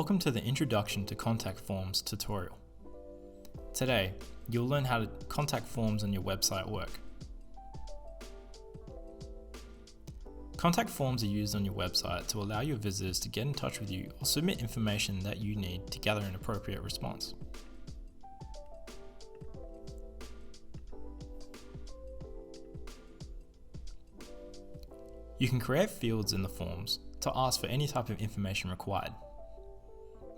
Welcome to the Introduction to Contact Forms tutorial. Today, you'll learn how contact forms on your website work. Contact forms are used on your website to allow your visitors to get in touch with you or submit information that you need to gather an appropriate response. You can create fields in the forms to ask for any type of information required.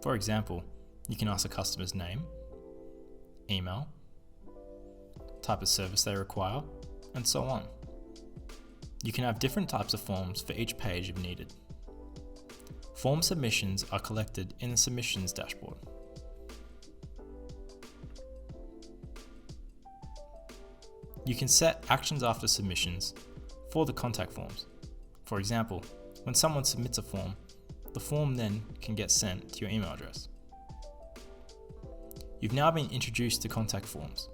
For example, you can ask a customer's name, email, type of service they require, and so on. You can have different types of forms for each page if needed. Form submissions are collected in the Submissions dashboard. You can set actions after submissions for the contact forms. For example, when someone submits a form, the form then can get sent to your email address. You've now been introduced to contact forms.